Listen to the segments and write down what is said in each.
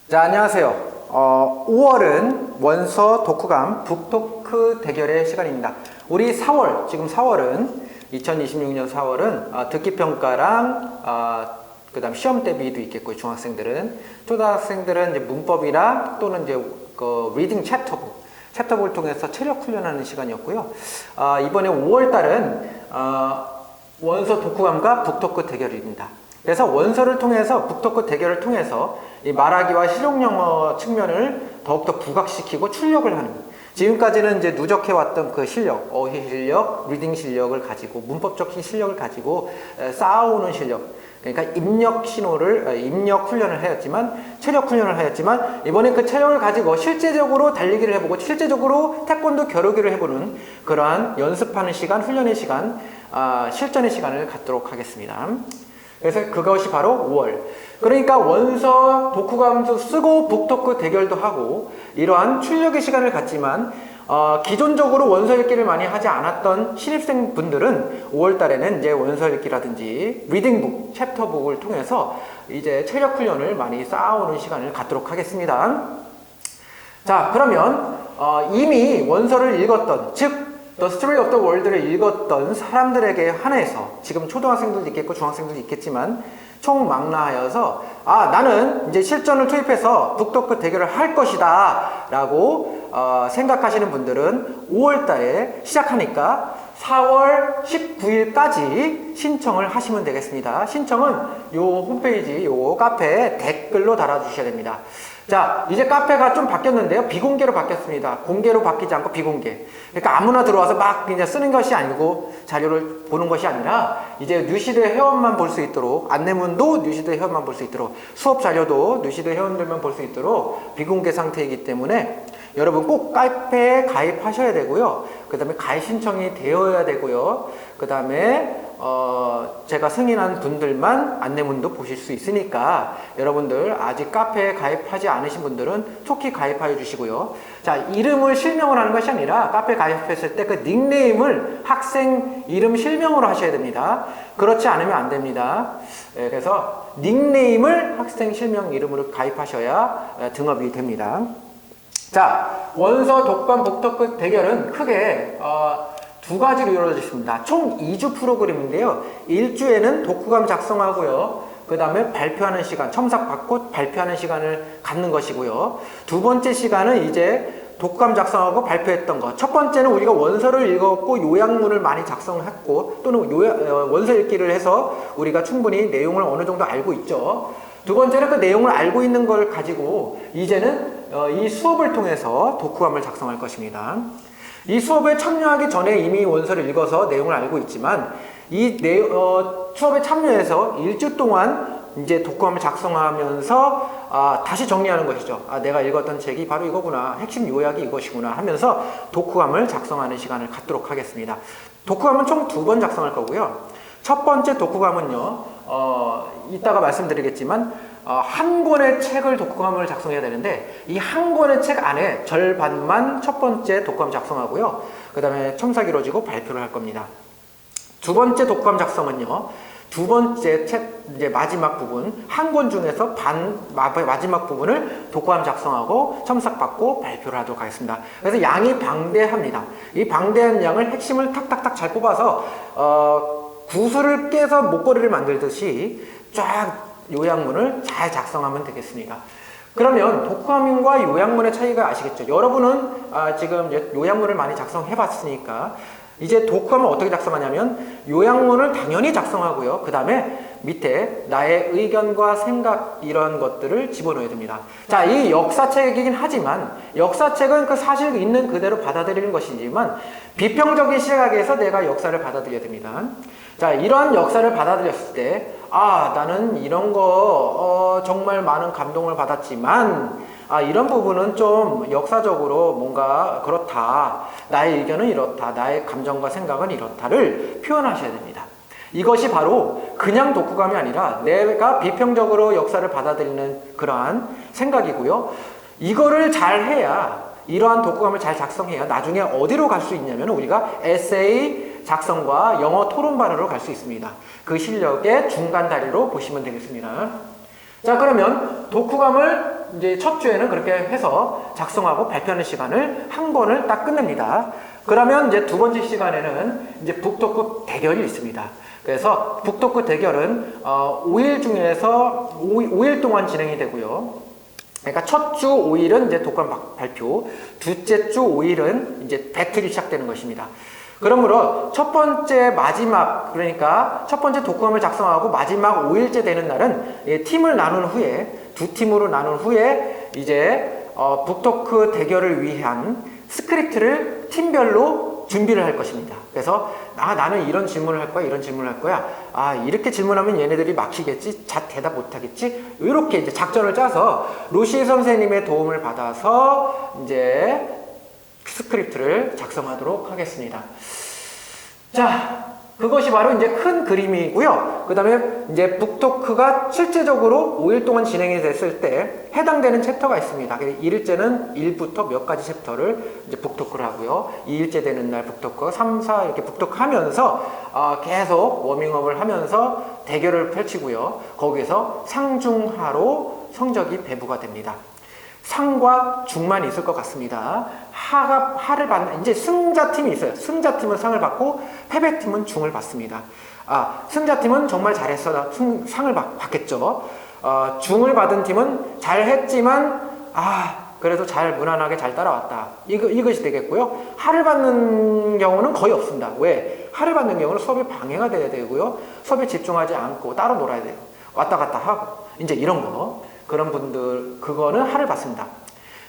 자, 안녕하세요. 5월은 원서 독후감 북토크 대결의 시간입니다. 우리 4월, 지금 4월은 2026년 4월은 듣기평가랑 그 다음 시험 대비도 있겠고요. 중학생들은. 초등학생들은 이제 문법이랑 또는 이제 그 리딩 챕터북을 통해서 체력 훈련하는 시간이었고요. 이번에 5월 달은 원서 독후감과 북토크 대결입니다. 그래서 원서를 통해서 북토크 대결을 통해서 이 말하기와 실용 영어 측면을 더욱더 부각시키고 출력을 하는, 지금까지는 이제 누적해왔던 그 실력, 어휘 실력, 리딩 실력을 가지고 문법적인 실력을 가지고 쌓아오는 실력, 그러니까 입력 훈련을 하였지만, 체력 훈련을 하였지만, 이번에 그 체력을 가지고 실제적으로 달리기를 해보고 실제적으로 태권도 겨루기를 해보는 그러한 연습하는 시간, 훈련의 시간, 실전의 시간을 갖도록 하겠습니다. 그래서 그것이 바로 5월. 그러니까 원서 독후감도 쓰고 북토크 대결도 하고 이러한 출력의 시간을 갖지만, 기존적으로 원서 읽기를 많이 하지 않았던 신입생 분들은 5월 달에는 이제 원서 읽기라든지 리딩북, 챕터북을 통해서 이제 체력 훈련을 많이 쌓아오는 시간을 갖도록 하겠습니다. 자, 그러면 이미 원서를 읽었던, 즉 The Story of the World를 읽었던 사람들에게 한해서, 지금 초등학생들도 있겠고 중학생들도 있겠지만 총망라하여서 나는 이제 실전을 투입해서 북토크 대결을 할 것이다 라고 생각하시는 분들은 5월 달에 시작하니까 4월 19일까지 신청을 하시면 되겠습니다. 신청은 요 홈페이지, 요 카페에 댓글로 달아주셔야 됩니다. 자, 이제 카페가 좀 바뀌었는데요. 비공개로 바뀌었습니다. 공개로 바뀌지 않고 비공개. 그러니까 아무나 들어와서 막 그냥 쓰는 것이 아니고, 자료를 보는 것이 아니라 이제 뉴시드 회원만 볼 수 있도록, 안내문도 뉴시드 회원만 볼 수 있도록, 수업 자료도 뉴시드 회원들만 볼 수 있도록 비공개 상태이기 때문에 여러분 꼭 카페에 가입하셔야 되고요. 그 다음에 가입 신청이 되어야 되고요. 그 다음에 제가 승인한 분들만 안내문도 보실 수 있으니까, 여러분들 아직 카페에 가입하지 않으신 분들은 촉히 가입하여 주시고요. 자, 이름을 실명을 하는 것이 아니라 카페 가입했을 때 그 닉네임을 학생 이름 실명으로 하셔야 됩니다. 그렇지 않으면 안 됩니다. 그래서 닉네임을 학생 실명 이름으로 가입하셔야 등업이 됩니다. 자, 원서 독감 북토크 대결은 크게 두 가지로 이루어져 있습니다. 총 2주 프로그램인데요. 1주에는 독후감 작성하고요. 그 다음에 발표하는 시간, 첨삭 받고 발표하는 시간을 갖는 것이고요. 두 번째 시간은 이제 독후감 작성하고 발표했던 것. 첫 번째는 우리가 원서를 읽었고 요약문을 많이 작성했고, 또는 원서 읽기를 해서 우리가 충분히 내용을 어느 정도 알고 있죠. 두 번째는 그 내용을 알고 있는 걸 가지고 이제는 이 수업을 통해서 독후감을 작성할 것입니다. 이 수업에 참여하기 전에 이미 원서를 읽어서 내용을 알고 있지만, 이 수업에 참여해서 1주 동안 이제 독후감을 작성하면서 다시 정리하는 것이죠. 내가 읽었던 책이 바로 이거구나, 핵심 요약이 이것이구나 하면서 독후감을 작성하는 시간을 갖도록 하겠습니다. 독후감은 총 2번 작성할 거고요. 첫 번째 독후감은요, 이따가 말씀드리겠지만 한 권의 책을 독후감을 작성해야 되는데, 이 한 권의 책 안에 절반만 첫 번째 독후감 작성하고요. 그 다음에 첨삭이 이루어지고 발표를 할 겁니다. 두 번째 독후감 작성은요, 두 번째 책 이제 마지막 부분, 한 권 중에서 마지막 부분을 독후감 작성하고 첨삭받고 발표를 하도록 하겠습니다. 그래서 양이 방대합니다. 이 방대한 양을 핵심을 탁탁탁 잘 뽑아서 구슬을 깨서 목걸이를 만들듯이 쫙 요약문을 잘 작성하면 되겠습니다. 그러면 독후감과 요약문의 차이가 아시겠죠? 여러분은 지금 요약문을 많이 작성해 봤으니까 이제 독후감을 어떻게 작성하냐면, 요약문을 당연히 작성하고요. 그 다음에 밑에 나의 의견과 생각, 이런 것들을 집어넣어야 됩니다. 자, 이 역사책이긴 하지만, 역사책은 그 사실 있는 그대로 받아들이는 것이지만, 비평적인 시각에서 내가 역사를 받아들여야 됩니다. 자, 이러한 역사를 받아들였을 때, 나는 이런 거 정말 많은 감동을 받았지만, 이런 부분은 좀 역사적으로 뭔가 그렇다, 나의 의견은 이렇다, 나의 감정과 생각은 이렇다를 표현하셔야 됩니다. 이것이 바로 그냥 독후감이 아니라 내가 비평적으로 역사를 받아들이는 그러한 생각이고요. 이거를 잘 해야, 이러한 독후감을 잘 작성해야 나중에 어디로 갈 수 있냐면, 우리가 에세이 작성과 영어 토론 발언으로 갈 수 있습니다. 그 실력의 중간 다리로 보시면 되겠습니다. 자, 그러면 독후감을 이제 첫 주에는 그렇게 해서 작성하고 발표하는 시간을 한 권을 딱 끝냅니다. 그러면 이제 두 번째 시간에는 이제 북토크 대결이 있습니다. 그래서 북토크 대결은 5일 중에서 5일 동안 진행이 되고요. 그러니까 첫 주 5일은 이제 독감 발표, 둘째 주 5일은 이제 배틀이 시작되는 것입니다. 그러므로 첫 번째 마지막, 그러니까 첫 번째 독후감을 작성하고 마지막 5일째 되는 날은 팀을 나눈 후에, 두 팀으로 나눈 후에 이제 북토크 대결을 위한 스크립트를 팀별로 준비를 할 것입니다. 그래서 나는 이런 질문을 할 거야, 이런 질문을 할 거야. 이렇게 질문하면 얘네들이 막히겠지, 대답 못하겠지. 이렇게 이제 작전을 짜서 루시 선생님의 도움을 받아서 이제 스크립트를 작성하도록 하겠습니다. 자, 그것이 바로 이제 큰 그림이고요. 그 다음에 이제 북토크가 실제적으로 5일 동안 진행이 됐을 때 해당되는 챕터가 있습니다. 1일째는 1부터 몇 가지 챕터를 이제 북토크를 하고요. 2일째 되는 날 북토크, 3, 4 이렇게 북토크 하면서 계속 워밍업을 하면서 대결을 펼치고요. 거기에서 상중하로 성적이 배부가 됩니다. 상과 중만 있을 것 같습니다. 하를 받는, 이제 승자팀이 있어요. 승자팀은 상을 받고 패배팀은 중을 받습니다. 승자팀은 정말 잘했어. 상을 받겠죠. 중을 받은 팀은 잘했지만, 그래도 무난하게 잘 따라왔다. 이것이 되겠고요. 하를 받는 경우는 거의 없습니다. 왜? 하를 받는 경우는 수업에 방해가 돼야 되고요. 수업에 집중하지 않고 따로 놀아야 돼요. 왔다 갔다 하고. 이제 이런 거. 그런 분들, 그거는 하를 받습니다.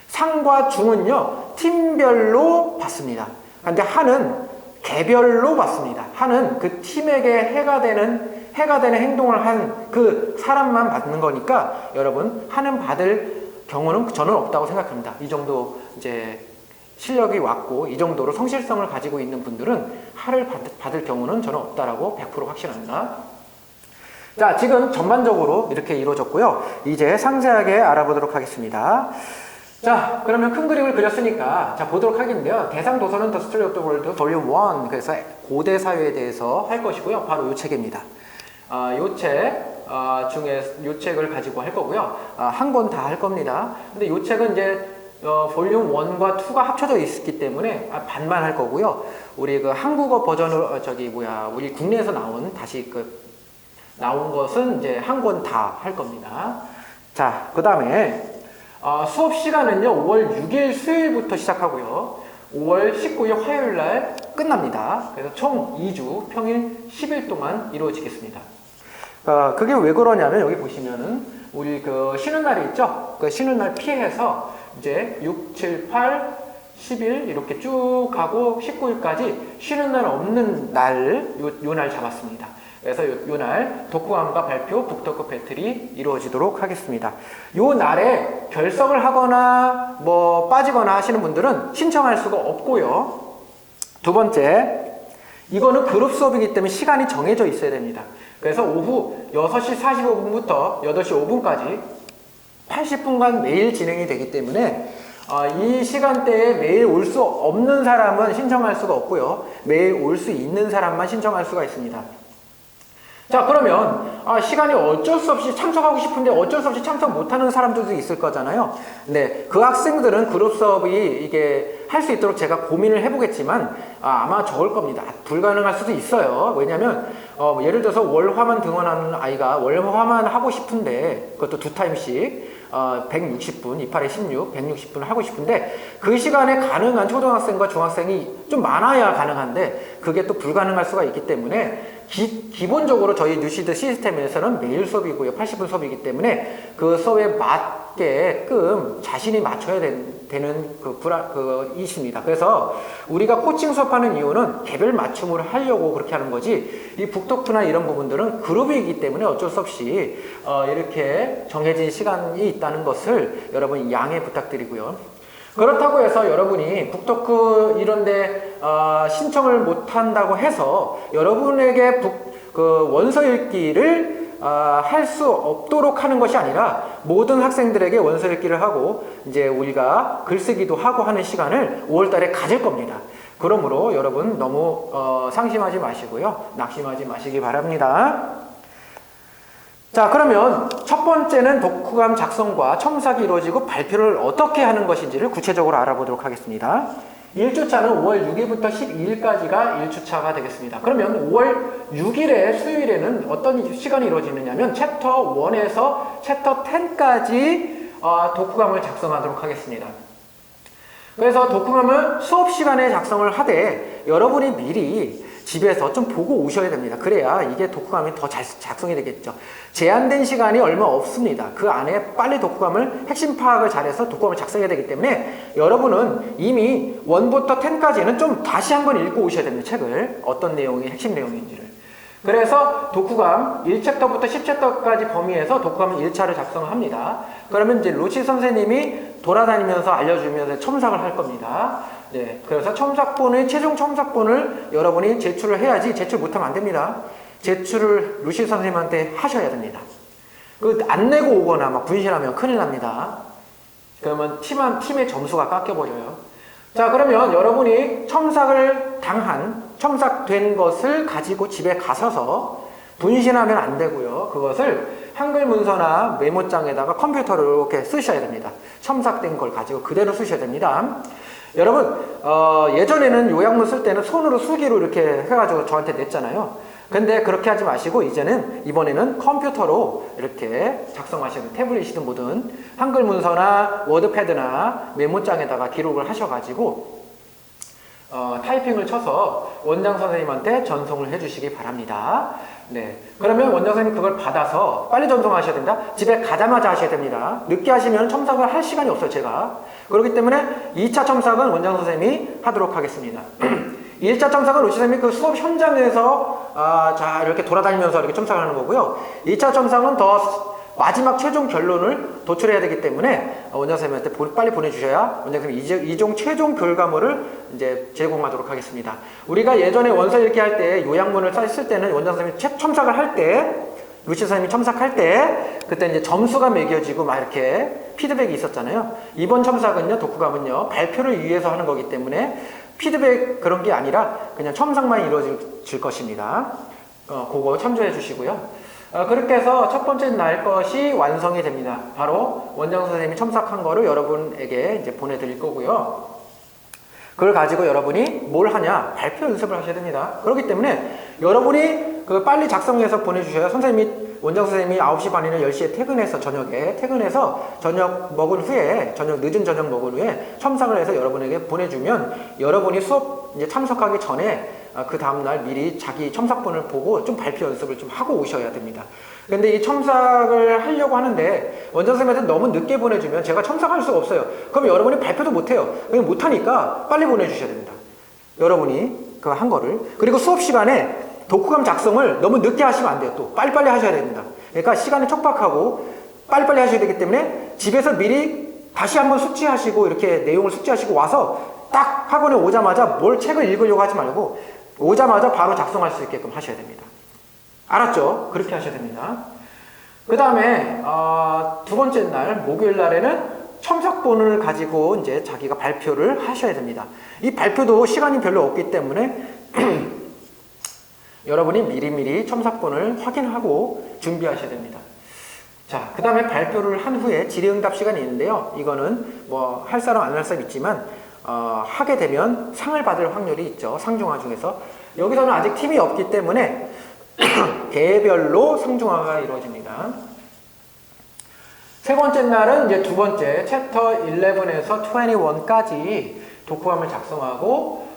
상과 중은요, 팀별로 받습니다. 근데 하는 개별로 받습니다. 하는 그 팀에게 해가 되는 행동을 한 그 사람만 받는 거니까, 여러분, 하는 받을 경우는 저는 없다고 생각합니다. 이 정도 이제 실력이 왔고, 이 정도로 성실성을 가지고 있는 분들은 하를 받을 경우는 저는 없다라고 100% 확신합니다. 자, 지금 전반적으로 이렇게 이루어졌고요. 이제 상세하게 알아보도록 하겠습니다. 자, 그러면 큰 그림을 그렸으니까 보도록 하겠는데요. 대상 도서는 The Story of the World Volume 1, 그래서 고대 사회에 대해서 할 것이고요. 바로 이 책입니다. 이 책 중에 이 책을 가지고 할 거고요. 한 권 다 할 겁니다. 근데 이 책은 이제 볼륨 1과 2가 합쳐져 있기 때문에 반만 할 거고요. 우리 그 한국어 버전으로 우리 국내에서 나온 나온 것은 이제 한 권 다 할 겁니다. 자, 그 다음에 수업 시간은요 5월 6일 수요일부터 시작하고요 5월 19일 화요일 날 끝납니다. 그래서 총 2주 평일 10일 동안 이루어지겠습니다. 그게 왜 그러냐면 여기 보시면은 우리 그 쉬는 날이 있죠. 그 쉬는 날 피해서 이제 6, 7, 8, 10일 이렇게 쭉 가고 19일까지 쉬는 날 없는 날 요 날 잡았습니다. 그래서 요 날 독후감과 발표, 북토크 배틀이 이루어지도록 하겠습니다. 요 날에 결석을 하거나 빠지거나 하시는 분들은 신청할 수가 없고요. 두 번째, 이거는 그룹 수업이기 때문에 시간이 정해져 있어야 됩니다. 그래서 오후 6시 45분부터 8시 5분까지 80분간 매일 진행이 되기 때문에 이 시간대에 매일 올 수 없는 사람은 신청할 수가 없고요. 매일 올 수 있는 사람만 신청할 수가 있습니다. 자, 그러면 시간이 어쩔 수 없이 참석하고 싶은데 어쩔 수 없이 참석 못하는 사람들도 있을 거잖아요. 네, 그 학생들은 그룹 수업이 이게 할 수 있도록 제가 고민을 해보겠지만 아마 적을 겁니다. 불가능할 수도 있어요. 왜냐하면 예를 들어서 월화만 등원하는 아이가 월화만 하고 싶은데 그것도 두 타임씩 160분, 28에 16, 160분 하고 싶은데 그 시간에 가능한 초등학생과 중학생이 좀 많아야 가능한데 그게 또 불가능할 수가 있기 때문에 기본적으로 저희 뉴시드 시스템에서는 매일 수업이고요. 80분 수업이기 때문에 그 수업에 맞게끔 자신이 맞춰야 되는 있습니다. 그래서 우리가 코칭 수업하는 이유는 개별 맞춤으로 하려고 그렇게 하는 거지 이 북토크나 이런 부분들은 그룹이기 때문에 어쩔 수 없이 이렇게 정해진 시간이 있다는 것을 여러분 양해 부탁드리고요. 그렇다고 해서 여러분이 북토크 이런데 신청을 못한다고 해서 여러분에게 원서 읽기를 할 수 없도록 하는 것이 아니라 모든 학생들에게 원서 읽기를 하고 이제 우리가 글쓰기도 하고 하는 시간을 5월달에 가질 겁니다. 그러므로 여러분 너무 상심하지 마시고요. 낙심하지 마시기 바랍니다. 자, 그러면 첫 번째는 독후감 작성과 첨삭이 이루어지고 발표를 어떻게 하는 것인지를 구체적으로 알아보도록 하겠습니다. 1주차는 5월 6일부터 12일까지가 1주차가 되겠습니다. 그러면 5월 6일에 수요일에는 어떤 시간이 이루어지느냐면 챕터 1에서 챕터 10까지 독후감을 작성하도록 하겠습니다. 그래서 독후감을 수업 시간에 작성을 하되 여러분이 미리 집에서 좀 보고 오셔야 됩니다. 그래야 이게 독후감이 더 잘 작성이 되겠죠. 제한된 시간이 얼마 없습니다. 그 안에 빨리 독후감을 핵심 파악을 잘해서 독후감을 작성해야 되기 때문에 여러분은 이미 1부터 10까지는 좀 다시 한번 읽고 오셔야 됩니다. 책을. 어떤 내용이 핵심 내용인지를. 그래서 독후감 1챕터부터 10챕터까지 범위에서 독후감을 1차를 작성을 합니다. 그러면 이제 루시 선생님이 돌아다니면서 알려주면서 첨삭을 할 겁니다. 네, 그래서 최종 첨삭본을 여러분이 제출을 해야지 제출 못하면 안 됩니다. 제출을 루시 선생님한테 하셔야 됩니다. 안 내고 오거나 막 분실하면 큰일 납니다. 그러면 팀의 점수가 깎여버려요. 자, 그러면 여러분이 첨삭된 것을 가지고 집에 가셔서 분신하면 안 되고요. 그것을 한글 문서나 메모장에다가 컴퓨터로 이렇게 쓰셔야 됩니다. 첨삭된 걸 가지고 그대로 쓰셔야 됩니다. 여러분, 예전에는 요약문 쓸 때는 손으로 수기로 이렇게 해가지고 저한테 냈잖아요. 근데 그렇게 하지 마시고 이번에는 컴퓨터로 이렇게 작성하시는 태블릿이든 뭐든 한글 문서나 워드패드나 메모장에다가 기록을 하셔가지고 타이핑을 쳐서 원장 선생님한테 전송을 해주시기 바랍니다. 네. 그러면 원장 선생님이 그걸 받아서 빨리 전송하셔야 됩니다. 집에 가자마자 하셔야 됩니다. 늦게 하시면 첨삭을 할 시간이 없어요, 제가. 그렇기 때문에 2차 첨삭은 원장 선생님이 하도록 하겠습니다. 1차 첨삭은 루시 선생님이 그 수업 현장에서 자 이렇게 돌아다니면서 이렇게 첨삭을 하는 거고요. 2차 첨삭은 더 마지막 최종 결론을 도출해야 되기 때문에 원장 선생님한테 빨리 보내주셔야 원장 선생님이 이종 최종 결과물을 이제 제공하도록 하겠습니다. 우리가 예전에 원서 읽기 할 때 요약문을 쓸 때는 원장 선생님이 첨삭을 할 때 루시 선생님이 첨삭할 때 그때 이제 점수가 매겨지고 막 이렇게 피드백이 있었잖아요. 이번 첨삭은요, 독후감은요, 발표를 위해서 하는 거기 때문에 피드백 그런 게 아니라 그냥 첨삭만 이루어질 것입니다. 그거 참조해 주시고요. 그렇게 해서 첫 번째 날 것이 완성이 됩니다. 바로 원장 선생님이 첨삭한 거를 여러분에게 이제 보내드릴 거고요. 그걸 가지고 여러분이 뭘 하냐? 발표 연습을 하셔야 됩니다. 그렇기 때문에 여러분이 빨리 작성해서 보내주셔야 원장 선생님이 9시 반이나 10시에 저녁에 퇴근해서 늦은 저녁 먹은 후에 첨삭을 해서 여러분에게 보내주면 여러분이 수업 이제 참석하기 전에 그 다음날 미리 자기 첨삭본을 보고 좀 발표 연습을 좀 하고 오셔야 됩니다. 근데 이 첨삭을 하려고 하는데 원장 선생님한테 너무 늦게 보내주면 제가 첨삭할 수가 없어요. 그럼 여러분이 발표도 못해요. 못하니까 빨리 보내주셔야 됩니다. 여러분이 그 한 거를. 그리고 수업 시간에 독후감 작성을 너무 늦게 하시면 안 돼요. 또 빨리빨리 하셔야 됩니다. 그러니까 시간이 촉박하고 빨리빨리 하셔야 되기 때문에 집에서 미리 다시 한번 숙지하시고 이렇게 내용을 숙지하시고 와서 딱 학원에 오자마자 책을 읽으려고 하지 말고 오자마자 바로 작성할 수 있게끔 하셔야 됩니다. 알았죠? 그렇게 하셔야 됩니다. 그 다음에 두 번째 날 목요일 날에는 첨삭본을 가지고 이제 자기가 발표를 하셔야 됩니다. 이 발표도 시간이 별로 없기 때문에 여러분이 미리미리 첨삭본을 확인하고 준비하셔야 됩니다. 자, 그 다음에 발표를 한 후에 질의응답 시간이 있는데요. 이거는 뭐 할 사람 안 할 사람 있지만 하게 되면 상을 받을 확률이 있죠. 상중하 중에서. 여기서는 아직 팀이 없기 때문에 개별로 상중하가 이루어집니다. 세 번째 날은 이제 두 번째 챕터 11에서 21까지 독후감을 작성하고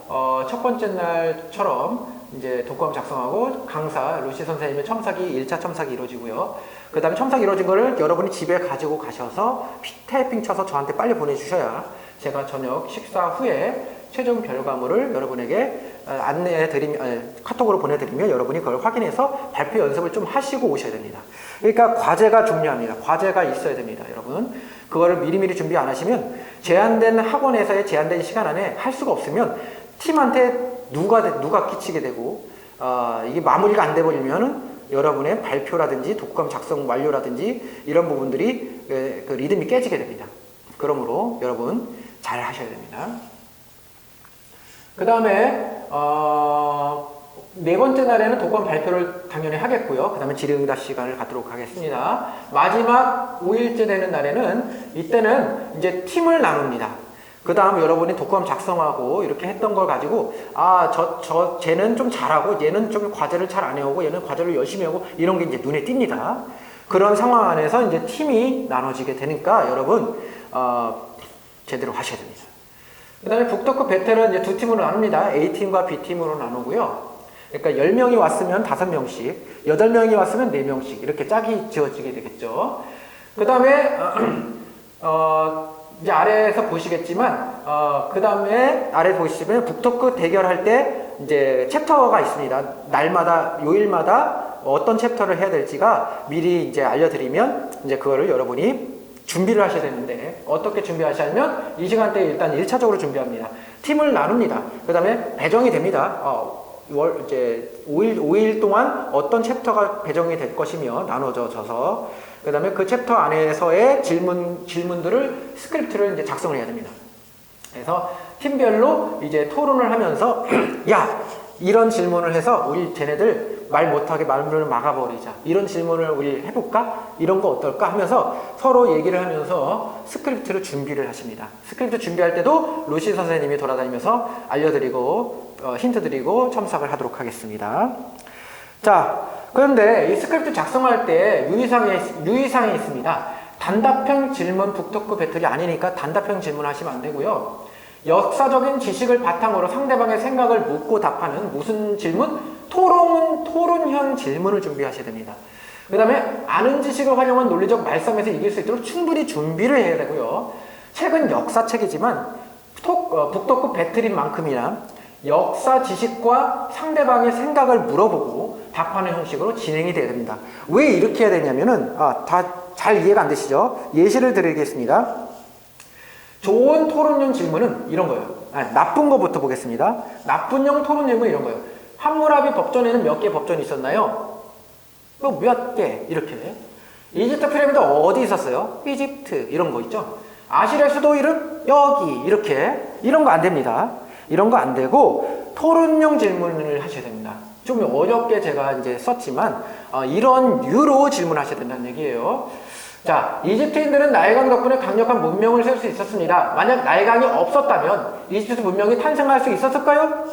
첫 번째 날처럼 이제 독후감 작성하고 강사 루시 선생님의 첨삭이 1차 첨삭이 이루어지고요. 그 다음에 첨삭이 이루어진 거를 여러분이 집에 가지고 가셔서 타이핑 쳐서 저한테 빨리 보내주셔야 제가 저녁 식사 후에 최종 결과물을 여러분에게 카톡으로 보내드리면 여러분이 그걸 확인해서 발표 연습을 좀 하시고 오셔야 됩니다. 그러니까 과제가 중요합니다. 과제가 있어야 됩니다, 여러분. 그거를 미리미리 준비 안 하시면 제한된 학원에서의 제한된 시간 안에 할 수가 없으면 팀한테 누가 끼치게 되고 이게 마무리가 안 돼버리면은 여러분의 발표라든지 독후감 작성 완료라든지 이런 부분들이 그 리듬이 깨지게 됩니다. 그러므로 여러분 잘 하셔야 됩니다. 그 다음에 네 번째 날에는 독감 발표를 당연히 하겠고요. 그 다음에 질의응답 시간을 갖도록 하겠습니다. 마지막 5일째 되는 날에는 이때는 이제 팀을 나눕니다. 그 다음 여러분이 독감 작성하고 이렇게 했던 걸 가지고 쟤는 좀 잘하고 얘는 좀 과제를 잘 안 해오고 얘는 과제를 열심히 하고 이런 게 이제 눈에 띕니다. 그런 상황 안에서 이제 팀이 나눠지게 되니까 여러분 제대로 하셔야 됩니다. 그 다음에 북토크 배틀은 이제 두 팀으로 나눕니다. A팀과 B팀으로 나누고요. 그러니까 10명이 왔으면 5명씩, 8명이 왔으면 4명씩 이렇게 짝이 지어지게 되겠죠. 그 다음에 이제 아래에서 보시겠지만 그 다음에 아래 보시면 북토크 대결할 때 이제 챕터가 있습니다. 날마다 요일마다 어떤 챕터를 해야 될지가 미리 이제 알려드리면 이제 그거를 여러분이 준비를 하셔야 되는데 어떻게 준비하시냐면 이 시간대에 일단 1차적으로 준비합니다. 팀을 나눕니다. 그 다음에 배정이 됩니다. 이제 5일 동안 어떤 챕터가 배정이 될 것이며 나눠져서 그 다음에 그 챕터 안에서의 질문들을 스크립트를 이제 작성을 해야 됩니다. 그래서 팀별로 이제 토론을 하면서 야 이런 질문을 해서 우리 쟤네들 말 못하게 말문을 막아버리자. 이런 질문을 우리 해볼까? 이런 거 어떨까? 하면서 서로 얘기를 하면서 스크립트를 준비를 하십니다. 스크립트 준비할 때도 루시 선생님이 돌아다니면서 알려드리고 힌트 드리고 첨삭을 하도록 하겠습니다. 자, 그런데 이 스크립트 작성할 때 유의사항이 있습니다. 단답형 질문 북토크 배틀이 아니니까 단답형 질문 하시면 안 되고요. 역사적인 지식을 바탕으로 상대방의 생각을 묻고 답하는 무슨 질문? 토론형 질문을 준비하셔야 됩니다. 그 다음에 아는 지식을 활용한 논리적 말싸움에서 이길 수 있도록 충분히 준비를 해야 되고요. 책은 역사책이지만 북토크 배틀인 만큼이나 역사 지식과 상대방의 생각을 물어보고 답하는 형식으로 진행이 돼야 됩니다. 왜 이렇게 해야 되냐면은 다 잘 이해가 안 되시죠? 예시를 드리겠습니다. 좋은 토론형 질문은 이런 거예요. 나쁜 거부터 보겠습니다. 나쁜형 토론 질문은 이런 거예요. 함무라비 법전에는 몇 개 법전이 있었나요? 몇 개 이렇게. 이집트 피라미드 어디 있었어요? 이집트 이런 거 있죠. 아실의 수도 이름 여기 이렇게. 이런 거 안 됩니다. 이런 거 안 되고 토론형 질문을 하셔야 됩니다. 좀 어렵게 제가 이제 썼지만 이런 류로 질문하셔야 된다는 얘기예요. 자, 이집트인들은 나일강 덕분에 강력한 문명을 세울 수 있었습니다. 만약 나일강이 없었다면 이집트 문명이 탄생할 수 있었을까요?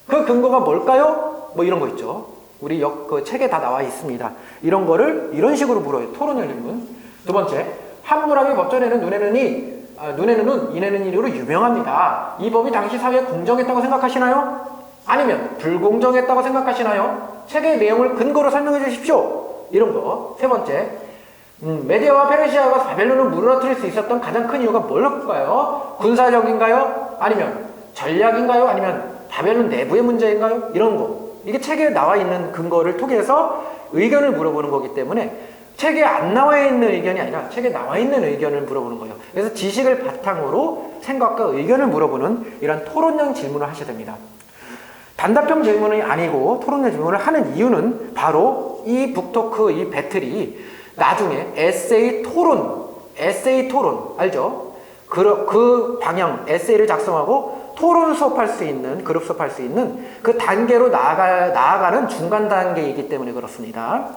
그 근거가 뭘까요? 뭐 이런 거 있죠. 우리 그 책에 다 나와 있습니다. 이런 거를 이런 식으로 물어요. 토론형 질문. 두 번째, 함무라비 법전에는 눈에는 눈, 이에는 이로 유명합니다. 이 법이 당시 사회에 공정했다고 생각하시나요? 아니면 불공정했다고 생각하시나요? 책의 내용을 근거로 설명해 주십시오. 이런 거. 세 번째, 메디아와 페르시아가 바벨론을 무너뜨릴 수 있었던 가장 큰 이유가 뭘까요? 군사력인가요? 아니면 전략인가요? 아니면 바벨론 내부의 문제인가요? 이런 거. 이게 책에 나와 있는 근거를 통해서 의견을 물어보는 거기 때문에 책에 안 나와 있는 의견이 아니라 책에 나와 있는 의견을 물어보는 거예요. 그래서 지식을 바탕으로 생각과 의견을 물어보는 이런 토론형 질문을 하셔야 됩니다. 단답형 질문이 아니고 토론형 질문을 하는 이유는 바로 이 북토크, 이 배틀이 나중에 에세이 토론 알죠? 그 방향 에세이를 작성하고 토론 수업할 수 있는 그룹 수업할 수 있는 그 단계로 나아가는 중간 단계이기 때문에 그렇습니다.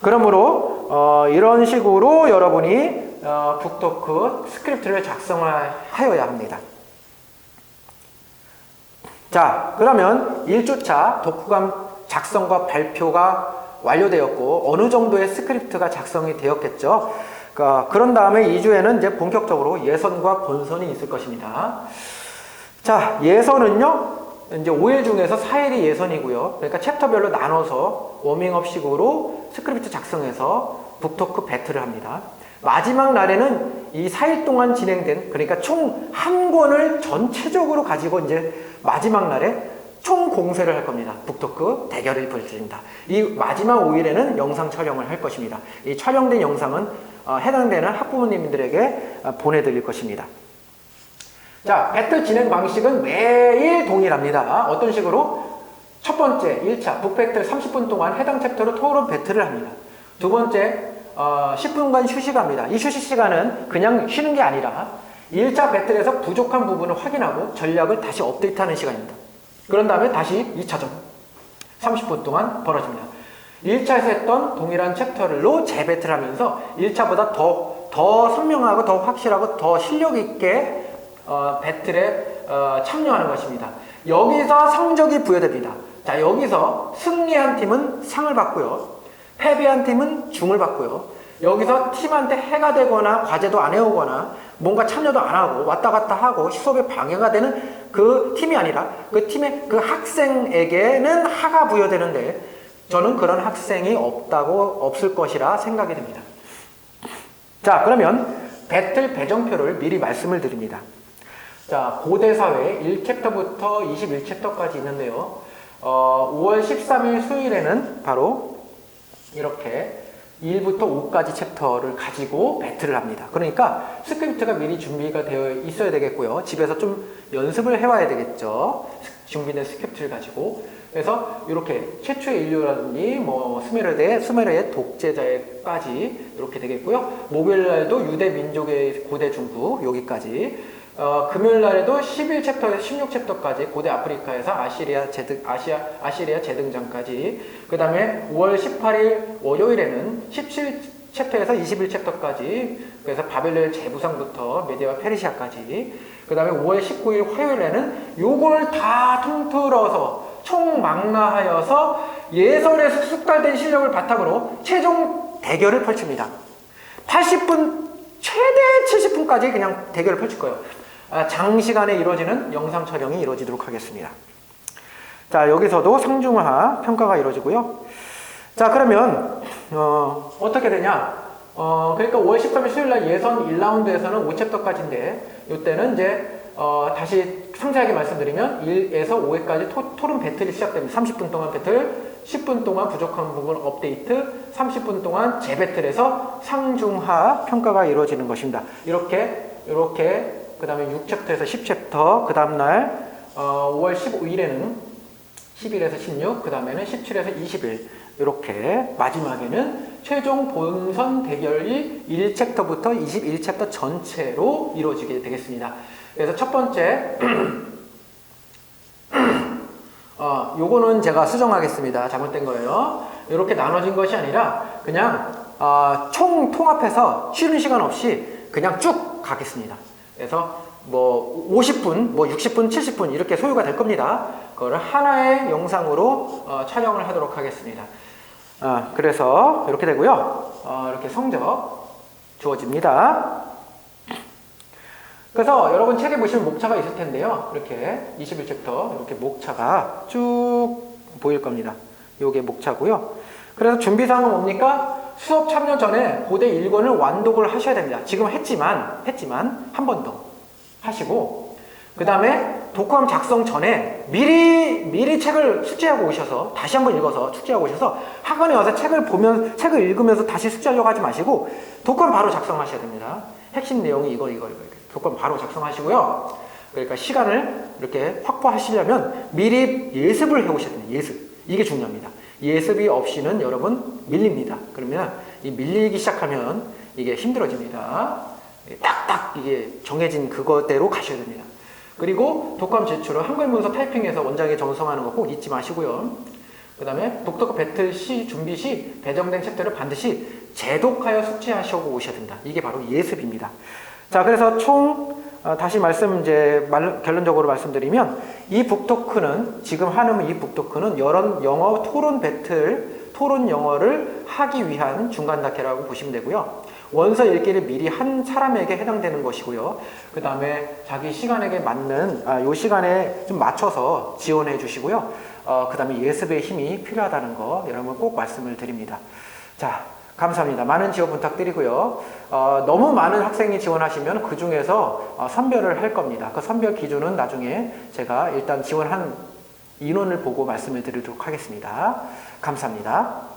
그러므로 이런 식으로 여러분이 북토크 스크립트를 작성하여야 합니다. 자, 그러면 1주차 독후감 작성과 발표가 완료되었고 어느 정도의 스크립트가 작성이 되었겠죠. 그런 다음에 2주에는 이제 본격적으로 예선과 본선이 있을 것입니다. 자, 예선은요, 이제 5일 중에서 4일이 예선이고요. 그러니까 챕터별로 나눠서 워밍업식으로 스크립트 작성해서 북토크 배틀을 합니다. 마지막 날에는 이 4일 동안 진행된, 그러니까 총 한 권을 전체적으로 가지고 이제 마지막 날에 총 공세를 할 겁니다. 북토크 대결을 벌입니다. 이 마지막 5일에는 영상 촬영을 할 것입니다. 이 촬영된 영상은 해당되는 학부모님들에게 보내드릴 것입니다. 자, 배틀 진행 방식은 매일 동일합니다. 어떤 식으로? 첫 번째, 1차 북배틀 30분 동안 해당 챕터로 토론 배틀을 합니다. 두 번째, 10분간 휴식합니다. 이 휴식 시간은 그냥 쉬는 게 아니라 1차 배틀에서 부족한 부분을 확인하고 전략을 다시 업데이트하는 시간입니다. 그런 다음에 다시 2차전. 30분 동안 벌어집니다. 1차에서 했던 동일한 챕터로 재배틀을 하면서 1차보다 더 선명하고 더 확실하고 더 실력 있게 배틀에 참여하는 것입니다. 여기서 성적이 부여됩니다. 자, 여기서 승리한 팀은 상을 받고요. 패배한 팀은 중을 받고요. 여기서 팀한테 해가 되거나 과제도 안 해오거나 뭔가 참여도 안 하고 왔다 갔다 하고 수업에 방해가 되는 그 팀이 아니라 그 팀의 그 학생에게는 하가 부여되는데 저는 그런 학생이 없을 것이라 생각이 듭니다. 자, 그러면 배틀 배정표를 미리 말씀을 드립니다. 자, 고대사회 1챕터부터 21챕터까지 있는데요. 5월 13일 수요일에는 바로 이렇게 1부터 5까지 챕터를 가지고 배틀을 합니다. 그러니까 스크립트가 미리 준비가 되어 있어야 되겠고요. 집에서 좀 연습을 해와야 되겠죠. 준비된 스크립트를 가지고. 그래서 이렇게 최초의 인류라든지 뭐 수메르의 독재자에까지 이렇게 되겠고요. 목요일날도 유대 민족의 고대 중부 여기까지. 금요일날에도 11챕터에서 16챕터까지 고대 아프리카에서 아시리아 재등장까지. 그 다음에 5월 18일 월요일에는 17챕터에서 21챕터까지. 그래서 바벨론 재부상부터 메디와 페르시아까지. 그 다음에 5월 19일 화요일에는 요걸 다 통틀어서 총망라하여서 예선에서 숙달된 실력을 바탕으로 최종 대결을 펼칩니다. 80분, 최대 70분까지 그냥 대결을 펼칠 거예요. 장시간에 이루어지는 영상 촬영이 이루어지도록 하겠습니다. 자, 여기서도 상중하 평가가 이루어지고요. 자, 그러면 어떻게 되냐? 그러니까 5월 13일 수요일날 예선 1라운드에서는 5챕터까지인데 이때는 이제 다시 상세하게 말씀드리면 1에서 5회까지 토론 배틀이 시작됩니다. 30분 동안 배틀, 10분 동안 부족한 부분 업데이트, 30분 동안 재배틀에서 상중하 평가가 이루어지는 것입니다. 이렇게 그 다음에 6챕터에서 10챕터, 그 다음날 5월 15일에는 11에서 16, 그 다음에는 17에서 20일 이렇게 마지막에는 최종 본선 대결이 1챕터부터 21챕터 전체로 이루어지게 되겠습니다. 그래서 첫 번째 요거는 제가 수정하겠습니다. 잘못된 거예요. 이렇게 나눠진 것이 아니라 그냥 총 통합해서 쉬는 시간 없이 그냥 쭉 가겠습니다. 그래서 뭐 50분, 뭐 60분, 70분 이렇게 소요가 될 겁니다. 그거를 하나의 영상으로 촬영을 하도록 하겠습니다. 그래서 이렇게 되고요. 이렇게 성적 주어집니다. 그래서 여러분 책에 보시면 목차가 있을 텐데요. 이렇게 21챕터 이렇게 목차가 쭉 보일 겁니다. 요게 목차고요. 그래서 준비사항은 뭡니까? 수업 참여 전에 고대 1권을 완독을 하셔야 됩니다. 지금 했지만 한 번 더 하시고, 그 다음에 독후감 작성 전에 미리 책을 숙지하고 오셔서 다시 한번 읽어서 숙지하고 오셔서 학원에 와서 책을 읽으면서 다시 숙지하려고 하지 마시고 독후감 바로 작성하셔야 됩니다. 핵심 내용이 이거 독후감 바로 작성하시고요. 그러니까 시간을 이렇게 확보하시려면 미리 예습을 해오셔야 됩니다. 예습. 이게 중요합니다. 예습이 없이는 여러분 밀립니다. 그러면 이 밀리기 시작하면 이게 힘들어집니다. 딱딱 이게 정해진 그거대로 가셔야 됩니다. 그리고 독후감 제출은 한글 문서 타이핑해서 원장에 전송하는 거 꼭 잊지 마시고요. 그 다음에 독특 배틀 시 준비 시 배정된 챕터를 반드시 재독하여 숙지하시고 오셔야 됩니다. 이게 바로 예습입니다. 자, 그래서 총 다시 결론적으로 말씀드리면 이 북토크는 지금 하는 이 북토크는 여러 영어 토론 영어를 하기 위한 중간 단계라고 보시면 되고요. 원서 읽기를 미리 한 사람에게 해당되는 것이고요. 그 다음에 자기 시간에게 맞는 요 시간에 좀 맞춰서 지원해 주시고요. 그 다음에 예습의 힘이 필요하다는 거 여러분 꼭 말씀을 드립니다. 자, 감사합니다. 많은 지원 부탁드리고요. 너무 많은 학생이 지원하시면 그 중에서 선별을 할 겁니다. 그 선별 기준은 나중에 제가 일단 지원한 인원을 보고 말씀을 드리도록 하겠습니다. 감사합니다.